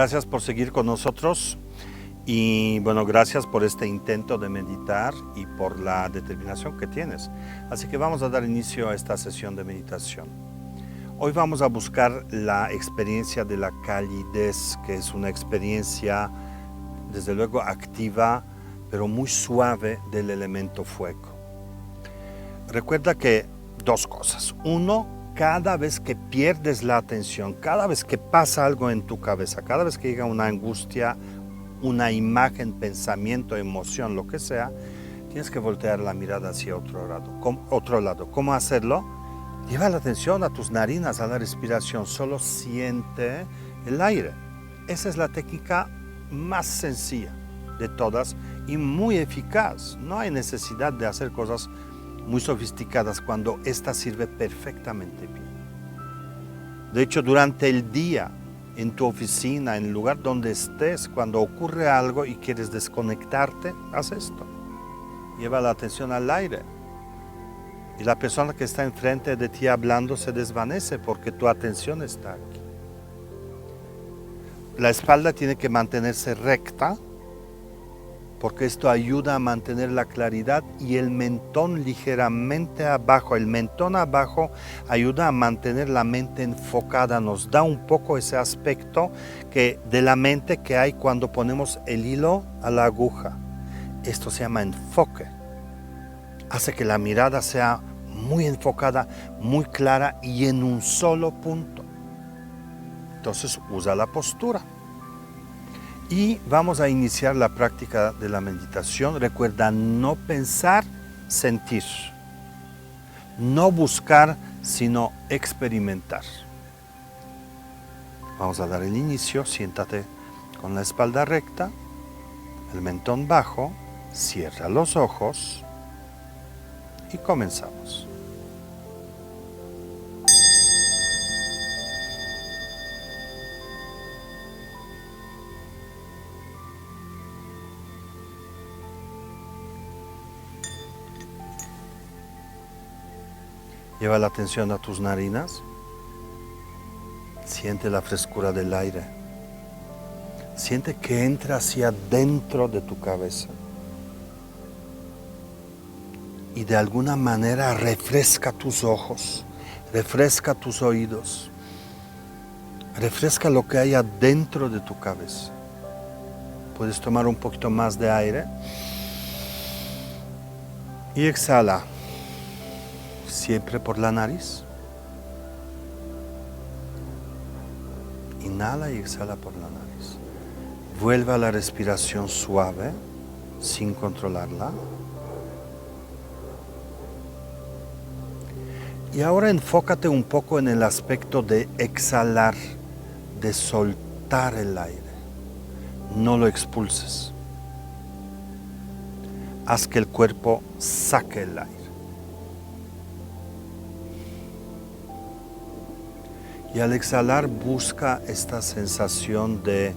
Gracias por seguir con nosotros y bueno, gracias por este intento de meditar y por la determinación que tienes. Así que vamos a dar inicio a esta sesión de meditación. Hoy vamos a buscar la experiencia de la calidez, que es una experiencia desde luego activa, pero muy suave del elemento fuego. Recuerda que dos cosas. Uno, cada vez que pierdes la atención, cada vez que pasa algo en tu cabeza, cada vez que llega una angustia, una imagen, pensamiento, emoción, lo que sea, tienes que voltear la mirada hacia otro lado. ¿Cómo hacerlo? Lleva la atención a tus narinas, a la respiración, solo siente el aire. Esa es la técnica más sencilla de todas y muy eficaz. No hay necesidad de hacer cosas muy sofisticadas cuando esta sirve perfectamente bien. De hecho, durante el día, en tu oficina, en el lugar donde estés, cuando ocurre algo y quieres desconectarte, haz esto. Lleva la atención al aire. Y la persona que está enfrente de ti hablando se desvanece porque tu atención está aquí. La espalda tiene que mantenerse recta, porque esto ayuda a mantener la claridad, y el mentón ligeramente abajo. El mentón abajo ayuda a mantener la mente enfocada, nos da un poco ese aspecto de la mente que hay cuando ponemos el hilo a la aguja. Esto se llama enfoque. Hace que la mirada sea muy enfocada, muy clara y en un solo punto. Entonces usa la postura. Y vamos a iniciar la práctica de la meditación. Recuerda no pensar, sentir. No buscar, sino experimentar. Vamos a dar el inicio. Siéntate con la espalda recta, el mentón bajo, cierra los ojos y comenzamos. Lleva la atención a tus narinas. Siente la frescura del aire. Siente que entra hacia dentro de tu cabeza. Y de alguna manera refresca tus ojos, refresca tus oídos, refresca lo que hay adentro de tu cabeza. Puedes tomar un poquito más de aire y exhala. Siempre por la nariz. Inhala y exhala por la nariz. Vuelve a la respiración suave, sin controlarla. Y ahora enfócate un poco en el aspecto de exhalar, de soltar el aire. No lo expulses. Haz que el cuerpo saque el aire. Y al exhalar busca esta sensación de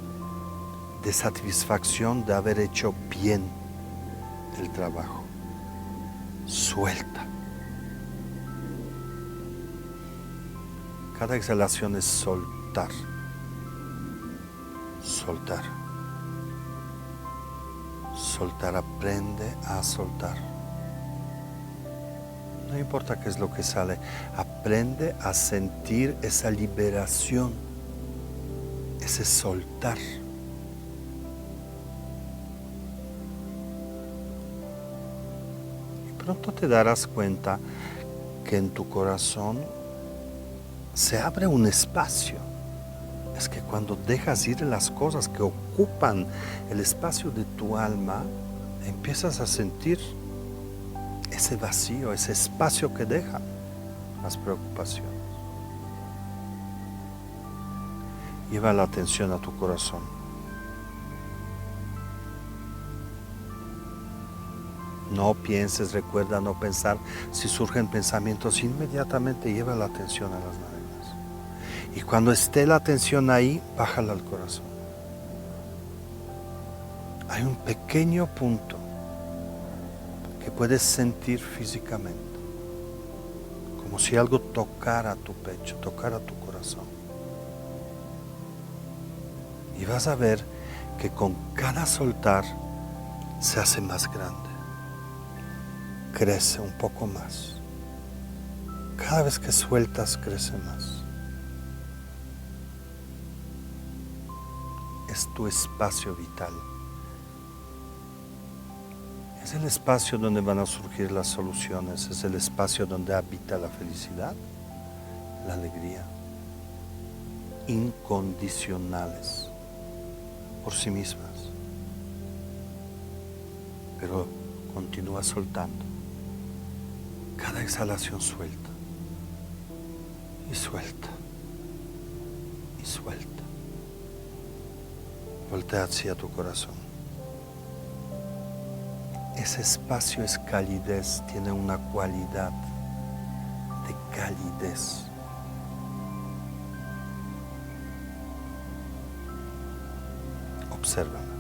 satisfacción de haber hecho bien el trabajo. Suelta. Cada exhalación es soltar. Soltar. Soltar, aprende a soltar. No importa qué es lo que sale, aprende a sentir esa liberación, ese soltar. Y pronto te darás cuenta que en tu corazón se abre un espacio. Es que cuando dejas ir las cosas que ocupan el espacio de tu alma, empiezas a sentir ese vacío, ese espacio que dejan las preocupaciones. Lleva la atención a tu corazón. No pienses, recuerda no pensar. Si surgen pensamientos, inmediatamente lleva la atención a las narinas. Y cuando esté la atención ahí, bájala al corazón. Hay un pequeño punto que puedes sentir físicamente, como si algo tocara tu pecho, tocara tu corazón. Y vas a ver que con cada soltar se hace más grande, crece un poco más. Cada vez que sueltas, crece más. Es tu espacio vital. Es el espacio donde van a surgir las soluciones, es el espacio donde habita la felicidad, la alegría, incondicionales por sí mismas. Pero continúa soltando. Cada exhalación suelta y suelta y suelta. Voltea hacia tu corazón. Ese espacio es calidez, tiene una cualidad de calidez. Obsérvame.